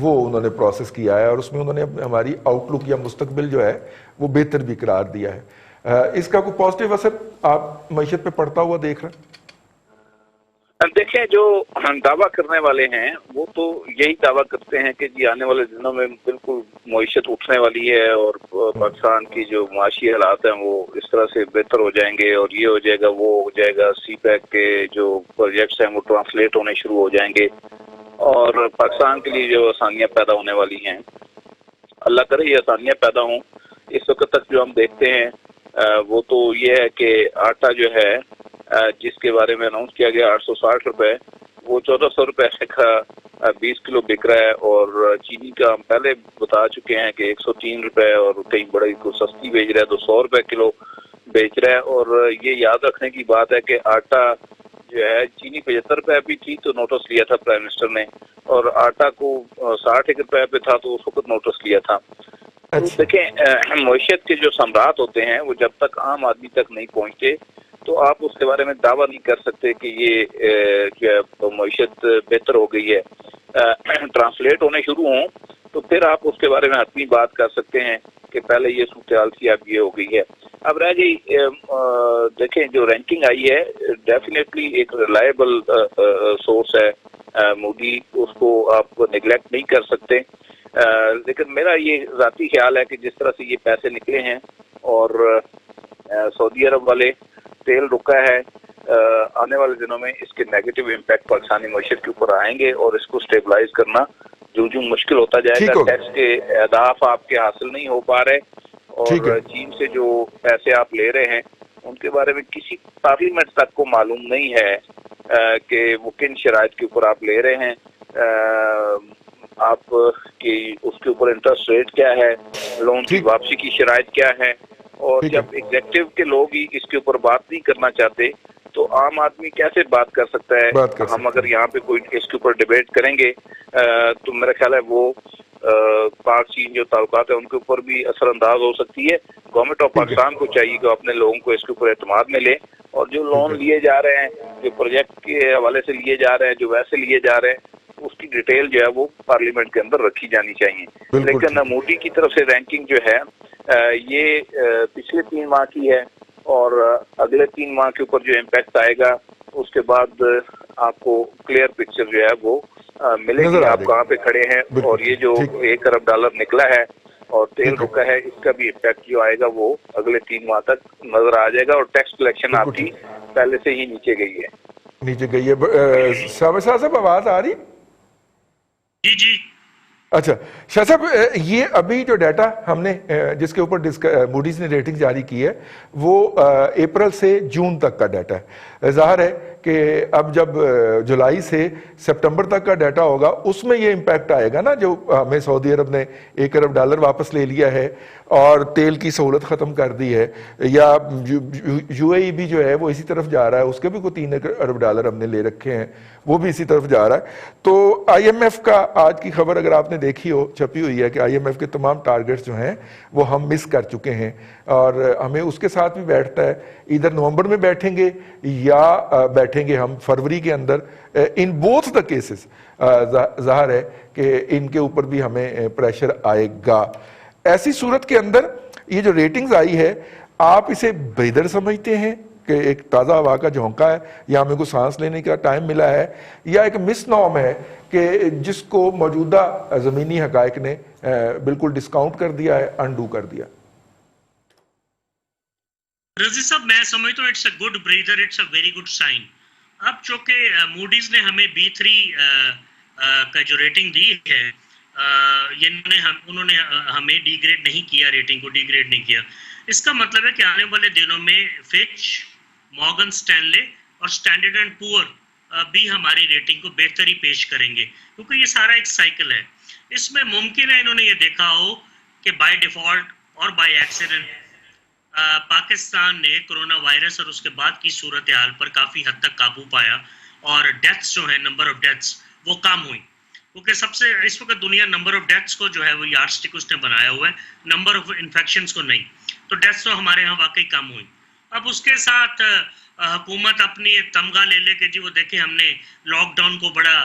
وہ انہوں نے پروسیس کیا ہے اور اس میں انہوں نے ہماری آؤٹ لک یا مستقبل جو ہے وہ بہتر بھی قرار دیا ہے. اس کا کوئی پازیٹیو اثر آپ معیشت پہ پڑتا ہوا دیکھ رہے ہیں؟ دیکھیں جو دعویٰ کرنے والے ہیں وہ تو یہی دعویٰ کرتے ہیں کہ جی آنے والے دنوں میں بالکل معیشت اٹھنے والی ہے اور پاکستان کی جو معاشی حالات ہیں وہ اس طرح سے بہتر ہو جائیں گے اور یہ ہو جائے گا وہ ہو جائے گا، سی پیک کے جو پروجیکٹس ہیں وہ ٹرانسلیٹ ہونے شروع ہو جائیں گے اور پاکستان کے لیے جو آسانیاں پیدا ہونے والی ہیں، اللہ کرے یہ آسانیاں پیدا ہوں. اس وقت تک جو ہم دیکھتے ہیں وہ تو یہ ہے کہ آٹا جو ہے جس کے بارے میں اناؤنس کیا گیا 860 روپے، وہ 1400 روپے کا 20 کلو بک رہا ہے. اور چینی کا ہم پہلے بتا چکے ہیں کہ 103 روپے اور کئی بڑی کو سستی بیچ رہا ہے تو 100 روپے کلو بیچ رہا ہے. اور یہ یاد رکھنے کی بات ہے کہ آٹا جو ہے چینی 75 روپے بھی تھی تو نوٹس لیا تھا پرائم منسٹر نے، اور آٹا کو 60 روپے پہ تھا تو اس وقت نوٹس لیا تھا. دیکھیں معیشت کے جو ثمرات ہوتے ہیں وہ جب تک عام آدمی تک نہیں پہنچتے تو آپ اس کے بارے میں دعویٰ نہیں کر سکتے کہ یہ جو معیشت بہتر ہو گئی ہے. ٹرانسلیٹ ہونے شروع ہوں تو پھر آپ اس کے بارے میں حتمی بات کر سکتے ہیں کہ پہلے یہ صورتحال تھی اب یہ ہو گئی ہے. اب رہ گئی دیکھیں جو رینکنگ آئی ہے ڈیفینیٹلی ایک ریلائبل سورس ہے مودی، اس کو آپ نگلیکٹ نہیں کر سکتے. لیکن میرا یہ ذاتی خیال ہے کہ جس طرح سے یہ پیسے نکلے ہیں اور سعودی عرب والے تیل رکا ہے، آنے والے دنوں میں اس کے نیگیٹو امپیکٹ پاکستانی معیشت کے اوپر آئیں گے اور اس کو سٹیبلائز کرنا جو مشکل ہوتا جائے گا. ٹیکس کے اہداف آپ کے حاصل نہیں ہو پا رہے اور چین سے جو پیسے آپ لے رہے ہیں ان کے بارے میں کسی پارلیمنٹ تک کو معلوم نہیں ہے کہ وہ کن شرائط کے اوپر آپ لے رہے ہیں، آپ کی اس کے اوپر انٹرسٹ ریٹ کیا ہے، لون کی واپسی کی شرائط کیا ہے. اور جب ایگزیکٹو کے لوگ ہی اس کے اوپر بات نہیں کرنا چاہتے تو عام آدمی کیسے بات کر سکتا ہے؟ ہم اگر یہاں پہ کوئی اس کے اوپر ڈیبیٹ کریں گے تو میرا خیال ہے وہ پاک چین جو تعلقات ہیں ان کے اوپر بھی اثر انداز ہو سکتی ہے. گورنمنٹ آف پاکستان کو چاہیے کہ اپنے لوگوں کو اس کے اوپر اعتماد میں لے اور جو لون لیے جا رہے ہیں، جو پروجیکٹ کے حوالے سے لیے جا رہے ہیں، جو ویسے لیے جا رہے ہیں، اس کی ڈیٹیل جو ہے وہ پارلیمنٹ کے اندر رکھی جانی چاہیے. لیکن مودی کی طرف سے رینکنگ جو ہے یہ پچھلے 3 ماہ کی ہے اور اگلے 3 ماہ کے اوپر جو امپیکٹ آئے گا اس کے بعد آپ کو کلیئر پکچر جو ہے وہ ملے گی آپ کہاں پہ کھڑے ہیں. اور یہ جو $1 ارب نکلا ہے اور تیل رکا ہے اس کا بھی امپیکٹ جو آئے گا وہ اگلے 3 ماہ تک نظر آ جائے گا. اور ٹیکس کلیکشن آپ کی پہلے سے ہی نیچے گئی ہے. شاہ صاحب آواز آ رہی؟ جی اچھا شاہ صاحب، یہ ابھی جو ڈیٹا ہم نے جس کے اوپر موڈیز نے ریٹنگ جاری کی ہے وہ اپریل سے جون تک کا ڈیٹا ہے. ظاہر ہے کہ اب جب جولائی سے سپٹمبر تک کا ڈیٹا ہوگا اس میں یہ امپیکٹ آئے گا نا، جو ہمیں سعودی عرب نے $1 ارب واپس لے لیا ہے اور تیل کی سہولت ختم کر دی ہے، یا یو اے ای بھی جو ہے وہ اسی طرف جا رہا ہے، اس کے بھی کوئی $3 ارب ہم نے لے رکھے ہیں، وہ بھی اسی طرف جا رہا ہے. تو آئی ایم ایف کا آج کی خبر اگر آپ نے دیکھی ہو چھپی ہوئی ہے کہ آئی ایم ایف کے تمام ٹارگٹس جو ہیں وہ ہم مس کر چکے ہیں اور ہمیں اس کے ساتھ بھی بیٹھتا ہے. ادھر نومبر میں بیٹھیں گے یا بیٹھیں گے ہم فروری کے اندر. ان بوتھ دا کیسز ظاہر ہے کہ ان کے اوپر بھی ہمیں پریشر آئے گا. ایسی صورت کے اندر یہ جو ریٹنگز آئی ہے آپ اسے بہتر سمجھتے ہیں کہ ایک تازہ ہوا کا جھونکا ہے یا ہمیں کو سانس لینے کا ٹائم ملا ہے، یا ایک مس نارم ہے کہ جس کو موجودہ زمینی حقائق نے بالکل ڈسکاؤنٹ کر دیا ہے، انڈو کر دیا؟ رضی صاحب میں سمجھتا ہوں it's a good breather, it's a very good sign. اب چونکہ موڈیز نے ہمیں B3 کا جو ریٹنگ دی ہے انہوں نے ہمیں ڈی گریڈ نہیں کیا، ریٹنگ کو ڈی گریڈ نہیں کیا. اس کا مطلب ہے کہ آنے والے دنوں میں فچ، مارگن سٹینلے اور اسٹینڈرڈ اینڈ پور بھی ہماری ریٹنگ کو بہتری پیش کریں گے، کیونکہ یہ سارا ایک سائیکل ہے. اس میں ممکن ہے انہوں نے یہ دیکھا ہو کہ بائی ڈیفالٹ اور بائی ایکسیڈنٹ پاکستان نے کرونا وائرس اور اس کے بعد کی صورتحال پر کافی حد تک قابو پایا اور ڈیتھس جو ہیں، نمبر آف ڈیتھس وہ کم ہوئی. کیونکہ سب سے اس وقت دنیا نمبر آف ڈیتھس کو جو ہے وہ یارڈ سٹک اس نے بنایا ہوا ہے، نمبر آف انفیکشنز کو نہیں. تو ڈیتھس تو ہمارے ہاں واقعی کم ہوئی. اب اس کے ساتھ حکومت اپنی تمغہ لے لے کہ جی وہ دیکھیں ہم نے لاک ڈاؤن کو بڑا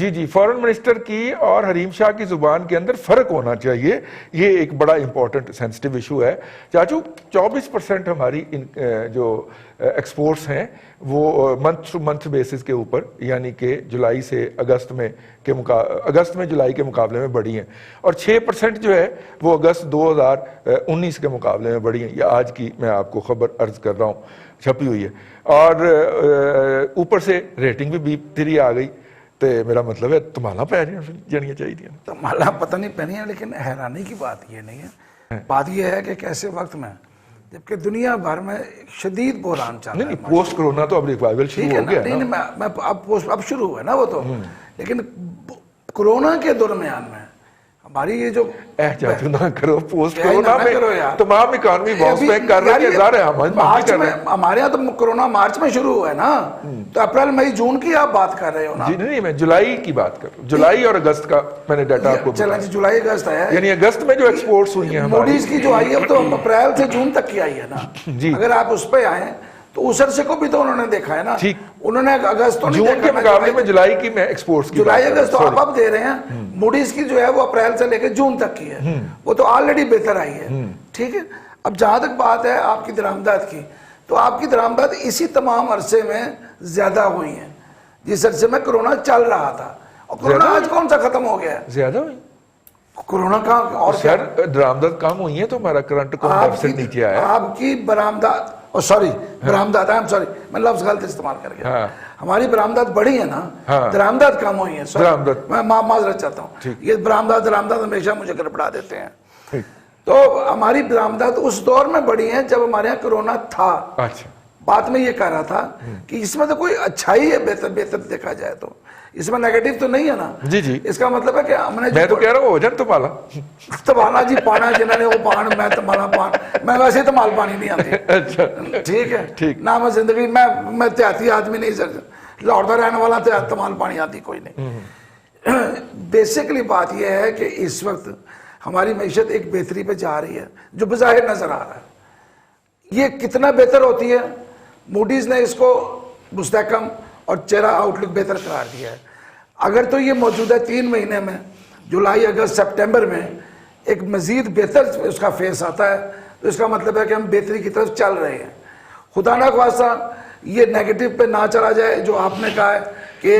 جی جی، فورن منسٹر کی اور حریم شاہ کی زبان کے اندر فرق ہونا چاہیے، یہ ایک بڑا امپورٹنٹ سینسٹیو ایشو ہے۔ چاچو 24% ہماری جو ایکسپورٹس ہیں وہ منتھ ٹو منتھ بیسس کے اوپر، یعنی کہ جولائی سے اگست میں جولائی کے مقابلے میں بڑھی ہیں، اور 6% جو ہے وہ اگست 2019 کے مقابلے میں بڑھی ہیں۔ یہ آج کی میں آپ کو خبر عرض کر رہا ہوں، چھپی ہوئی ہے، اور اوپر سے ریٹنگ بھی B3 آ گئی، تو میرا مطلب ہے تمہالا پہ جانیاں چاہیے۔ تمہالا پتہ نہیں پہنی ہے، لیکن حیرانی کی بات یہ نہیں ہے، بات یہ ہے کہ کیسے وقت میں جبکہ دنیا بھر میں شدید بحران چل رہا ہے، پوسٹ کرونا تو اب ریوائول شروع ہو گیا نہیں میں اب شروع ہوا ہے نا وہ تو، لیکن کرونا کے درمیان میں ہماری یہ جو چاچو نہ کرو، پوسٹ کرونا میں تمام اکانومی باؤنس بیک کر رہے ہیں، ظاہر ہے مارچ میں ہمارے یہاں تو کرونا مارچ میں شروع ہوا ہے نا، تو اپریل مئی جون کی آپ بات کر رہے ہو نا؟ جی نہیں، میں جولائی کی بات کر رہا ہوں، جولائی اور اگست کا میں نے ڈیٹا آپ کو چلا جی، جولائی اگست ہے، یعنی اگست میں جو ایکسپورٹس ہوئی ہیں موڈیز کی جو آئی ہے اب تو اپریل سے جون تک کی آئی ہے نا، اگر آپ اس پہ آئیں تو اس عرصے کو بھی تو انہوں نے دیکھا ہے نا، انہوں نے اگست تو نہیں جون کے مقابلے میں جولائی کی میں ایکسپورٹس کی جولائی اگست تو آپ اب دے رہے ہیں، موڈیز کی جو ہے وہ اپریل سے لے کے جون تک کی ہے، وہ تو آلریڈی بہتر آئی ہے، ٹھیک ہے۔ اب جہاں تک بات ہے آپ کی درآمدات کی، تو آپ کی درآمدات اسی تمام عرصے میں زیادہ ہوئی ہیں جس عرصے میں کرونا چل رہا تھا، اور کرونا آج کون سا ختم ہو گیا ہے؟ زیادہ ہوئی کرونا کا اور سر درآمدات کم ہوئی ہیں تو ہمارا کرنٹ اکاؤنٹ ڈیفیسٹ نیچے آیا، آپ کی برآمدات برآمدات میں لفظ غلط استعمال کر گیا، ہماری برآمدات بڑھی ہیں نا، درآمدات کم ہوئی ہیں، میں معذرت چاہتا ہوں، یہ برآمدات ہمیشہ مجھے گڑبڑا دیتے ہیں، تو ہماری برآمدات اس دور میں بڑھی ہیں جب ہمارے یہاں کرونا تھا۔ بات میں یہ کہہ رہا تھا کہ اس میں تو کوئی اچھائی ہے، بہتر دیکھا جائے تو اس میں نیگیٹو تو نہیں ہے نا، جی جی، اس کا مطلب ہے کہ ہم نے، میں تو کہہ رہا ہوں ہو جائے تمالا جی پانا جنہوں نے وہ پان، میں تمالا پان، میں ویسے تمال پانی نہیں آتی، ٹھیک ہے نا، میں زندگی میں تہاتی آدمی نہیں سکتا، لاہور دا رہنے والا تمال پانی آتی کوئی نہیں۔ بیسیکلی بات یہ ہے کہ اس وقت ہماری معیشت ایک بہتری پہ جا رہی ہے جو بظاہر نظر آ رہا ہے، یہ کتنا بہتر ہوتی ہے؟ موڈیز نے اس کو مستحکم اور چہرہ آؤٹ لک بہتر قرار دیا ہے۔ اگر تو یہ موجودہ 3 مہینے میں جولائی اگست سپٹمبر میں ایک مزید بہتر اس کا فیس آتا ہے تو اس کا مطلب ہے کہ ہم بہتری کی طرف چل رہے ہیں۔ خدا نہ خواستہ یہ نیگیٹو پہ نہ چلا جائے جو آپ نے کہا ہے کہ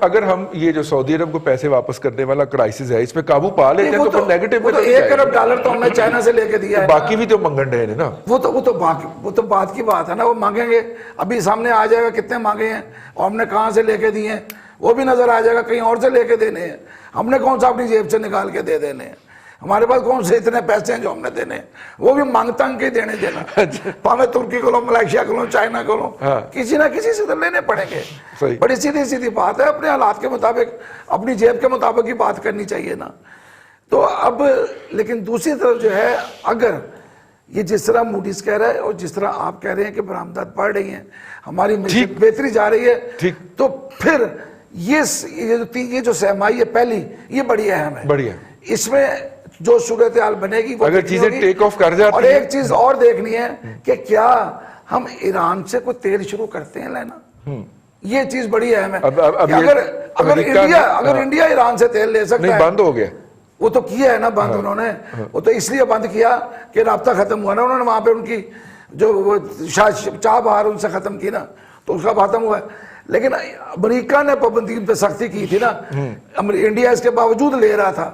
اگر ہم یہ جو سعودی عرب کو پیسے واپس کرنے والا کرائسس ہے اس پہ قابو پا لیتے ہیں تو پھر نیگیٹو میں تو $1 ارب تو ہم نے چائنا سے لے کے دیا ہے، باقی بھی تو منگن رہے ہیں نا، وہ تو بات کی بات ہے نا، وہ مانگیں گے، ابھی سامنے آ جائے گا کتنے مانگے ہیں اور ہم نے کہاں سے لے کے دیے ہیں، وہ بھی نظر آ جائے گا، کہیں اور سے لے کے دینے ہیں، ہم نے کون سا اپنی جیب سے نکال کے دے دینے ہیں، ہمارے پاس کون سے اتنے پیسے ہیں جو ہم نے دینے ہیں، وہ بھی مانگ تنگ کے دینے دینا، پاوے ترکی کو لو، ملائیشیا کو لو، چائنا کو لو، کسی نہ کسی سے تو لینے پڑیں گے۔ بڑی سیدھی بات ہے، اپنے حالات کے مطابق اپنی جیب کے مطابق ہی بات کرنی چاہیے نا۔ تو اب لیکن دوسری طرف جو ہے، اگر یہ جس طرح موڈیز کہہ رہا ہے اور جس طرح آپ کہہ رہے ہیں کہ برآمدات بڑھ رہی ہیں، ہماری معیشت بہتری جا رہی ہے، تو پھر یہ جو سرمائی ہے پہلی، یہ بڑی اہم ہے، اس میں جو صورتحال بنے گی اگر چیزیں ٹیک آف کر جاتی ہیں، اور ایک چیز اور دیکھنی ہے کہ کیا ہم ایران سے کوئی تیل شروع کرتے ہیں لینا، یہ چیز بڑی اہم ہے۔ اگر انڈیا ایران سے تیل لے سکتا ہے، بند ہو گیا، وہ تو کیا ہے نا بند انہوں نے، وہ تو اس لیے بند کیا کہ رابطہ ختم ہوا نا، انہوں نے وہاں پہ ان کی جو چاہ بہار ان سے ختم کی نا، تو اس کا ختم ہوا ہے۔ لیکن امریکہ نے پابندی پہ سختی کی تھی نا، انڈیا اس کے باوجود لے رہا تھا،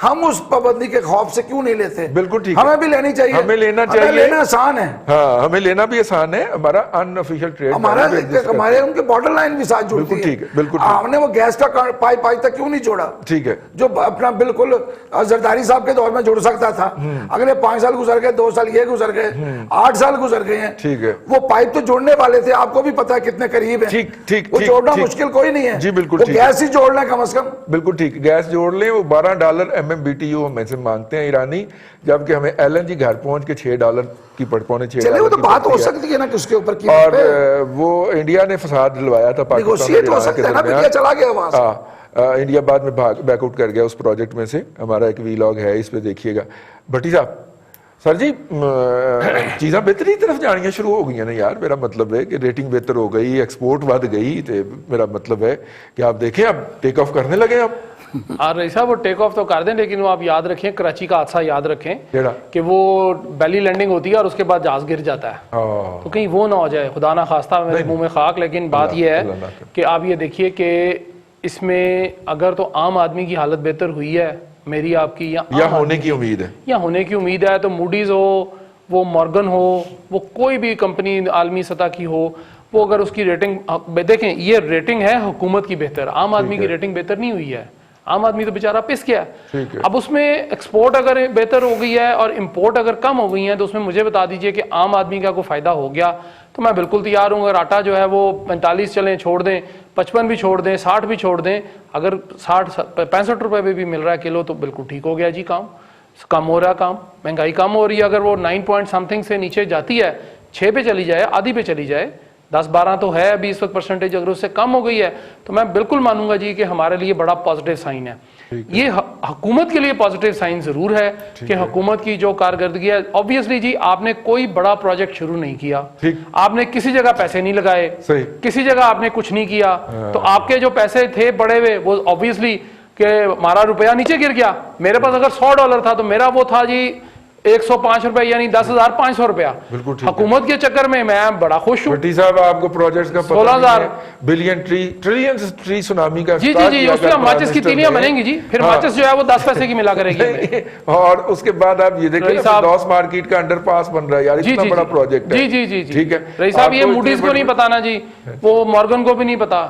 ہم اس پابندی کے خوف سے کیوں نہیں لیتے؟ بالکل ٹھیک، ہمیں بھی لینی چاہیے، ہمیں لینا چاہیے، لینا آسان ہے، ہاں ہمیں لینا بھی آسان ہے، ہمارا ان آفیشیل ٹریڈ، ہمارے ان کے بارڈر لائن بھی ساتھ جڑتی ہے، بالکل ہم نے وہ گیس کا پائپ آج تک کیوں نہیں جوڑا؟ ٹھیک ہے، جو اپنا بالکل زرداری صاحب کے دور میں جڑ سکتا تھا، اگلے 5 سال گزر گئے، 2 سال یہ گزر گئے، 8 سال گزر گئے ہیں، ٹھیک ہے، وہ پائپ تو جوڑنے والے تھے، آپ کو بھی پتا ہے کتنے قریب ہیں، ٹھیک، وہ جوڑنا مشکل کوئی نہیں ہے، جی بالکل وہ گیس ہی جوڑنا کم از کم، بالکل ٹھیک، گیس جوڑ لیں، وہ $12 MMBTU ہمیں سے مانگتے ہیں ایرانی، جبکہ ہمیں LNG گھر پہنچ کے $6 کی پڑپونے $6 چلے وہ تو بات ہو سکتی ہے نا کہ اس کے اوپر کی، اور وہ انڈیا نے فساد ڈلوایا تھا نیگوشیٹ ہو سکتا ہے نا، پھر چلا گیا وہاں سے، انڈیا بعد میں بیک آؤٹ کر گیا اس پروجیکٹ میں سے، ہمارا ایک ویلاگ ہے اس پہ دیکھیے گا۔ بھٹی صاحب سر جی چیزاں بہتری کی طرف جانیاں شروع ہو گئی ہیں نا یار. میرا مطلب ہے کہ ریٹنگ بہتر ہو گئی, ایکسپورٹ ود گئی, تو میرا مطلب ہے کہ آپ دیکھیں اب ٹیک آف کرنے لگے اب. رئیس صاحب وہ ٹیک آف تو کر دیں, لیکن وہ آپ یاد رکھیں کراچی کا حادثہ یاد رکھیں کہ وہ بیلی لینڈنگ ہوتی ہے اور اس کے بعد جہاز گر جاتا ہے, تو کہیں وہ نہ ہو جائے, خدا نہ خواستہ میرے منہ میں خاک. لیکن بات یہ ہے کہ آپ یہ دیکھیے کہ اس میں اگر تو عام آدمی کی حالت بہتر ہوئی ہے میری آپ کی, یا ہونے کی امید ہے, یا ہونے کی امید ہے, تو موڈیز ہو, وہ مورگن ہو, وہ کوئی بھی کمپنی عالمی سطح کی ہو, وہ اگر اس کی ریٹنگ دیکھیں, یہ ریٹنگ ہے حکومت کی بہتر, عام آدمی کی ریٹنگ بہتر نہیں ہوئی ہے. عام آدمی تو بیچارہ پس گیا. اب اس میں ایکسپورٹ اگر بہتر ہو گئی ہے اور امپورٹ اگر کم ہو گئی ہیں, تو اس میں مجھے بتا دیجئے کہ عام آدمی کا کوئی فائدہ ہو گیا تو میں بالکل تیار ہوں. اگر آٹا جو ہے وہ 45 چلیں چھوڑ دیں, 55 بھی چھوڑ دیں, 60 بھی چھوڑ دیں, اگر 65 روپے پہ بھی مل رہا ہے کلو تو بالکل ٹھیک ہو گیا جی. کم ہو رہا کام, مہنگائی کم ہو رہی ہے. اگر وہ 9 پوائنٹ سم تھنگ سے نیچے جاتی ہے, 6 پہ چلی جائے, آدھی پہ چلی جائے, 10-12 تو ہے ابھی اس وقت پرسنٹیج, اگر اس سے کم ہو گئی ہے تو میں بالکل مانوں گا جی کہ ہمارے لیے بڑا پازیٹیو سائن ہے. یہ حکومت کے لیے پازیٹیو سائن ضرور ہے کہ حکومت کی جو کارکردگی ہے. obviously جی آپ نے کوئی بڑا پروجیکٹ شروع نہیں کیا, آپ نے کسی جگہ پیسے نہیں لگائے, کسی جگہ آپ نے کچھ نہیں کیا, تو آپ کے جو پیسے تھے پڑے ہوئے وہ obviously کہ ہمارا روپیہ نیچے گر گیا. میرے پاس اگر $100 تھا تو میرا وہ تھا جی 105 روپے, یعنی 10,500 روپیہ. حکومت کے چکر میں میں بڑا خوش ہوں. بھٹی صاحب آپ کو پروجیکٹس کا 16,000 بلین ٹریلین ٹری سونامی کا جی جی جی, اس میں ماچس کی تیلیاں بنیں گی جی, پھر ماچس جو ہے وہ 10 پیسے کی ملا کرے گی. اور اس کے بعد آپ یہ دیکھیں فردوس مارکیٹ کا انڈر پاس بن رہا ہے یار, اتنا بڑا پروجیکٹ ہے. جی جی جی ٹھیک ہے رئیس صاحب, یہ موڈیز کو نہیں پتا نا جی, وہ مورگن کو بھی نہیں پتا,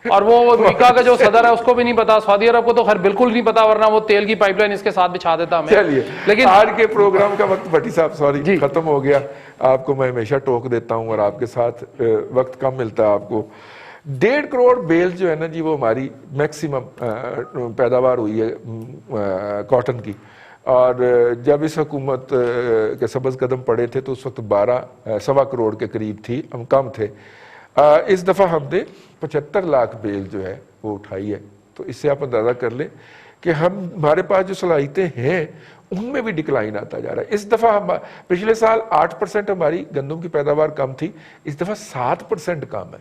اور وہ میکا کا جو صدر ہے اس کو بھی نہیں پتا, سعودی عرب کو تو خیر بالکل نہیں پتا, ورنہ وہ تیل کی پائپ لائن اس کے ساتھ بچھا دیتا ہمیں. چلیے لیکن آج کے پروگرام کا وقت بھٹی صاحب سوری ختم ہو گیا. آپ کو میں ہمیشہ ٹوک دیتا ہوں اور آپ کے ساتھ وقت کم ملتا ہے آپ کو. 1.5 کروڑ بیل جو ہے نا جی, وہ ہماری میکسیمم پیداوار ہوئی ہے کاٹن کی, اور جب اس حکومت کے سبز قدم پڑے تھے تو اس وقت 12.25 کروڑ کے قریب تھی, ہم کم تھے. اس دفعہ ہم نے 75 لاکھ بیل جو ہے وہ اٹھائی ہے. تو اس سے آپ اندازہ کر لیں کہ ہمارے پاس جو صلاحیتیں ہیں ان میں بھی ڈکلائن آتا جا رہا ہے. اس دفعہ پچھلے سال 8% ہماری گندم کی پیداوار کم تھی, اس دفعہ 7% کم ہے.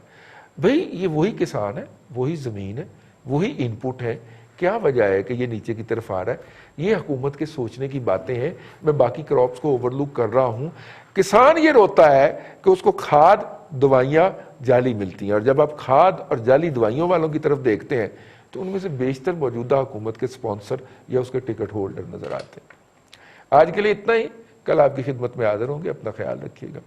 بھئی یہ وہی کسان ہے, وہی زمین ہے, وہی ان پٹ ہے, کیا وجہ ہے کہ یہ نیچے کی طرف آ رہا ہے؟ یہ حکومت کے سوچنے کی باتیں ہیں. میں باقی کراپس کو اوور لک کر رہا ہوں. کسان یہ روتا ہے کہ اس کو کھاد دوائیاں جعلی ملتی ہیں, اور جب آپ کھاد اور جعلی دوائیوں والوں کی طرف دیکھتے ہیں تو ان میں سے بیشتر موجودہ حکومت کے سپانسر یا اس کے ٹکٹ ہولڈر نظر آتے ہیں. آج کے لیے اتنا ہی, کل آپ کی خدمت میں حاضر ہوں گے. اپنا خیال رکھیے گا.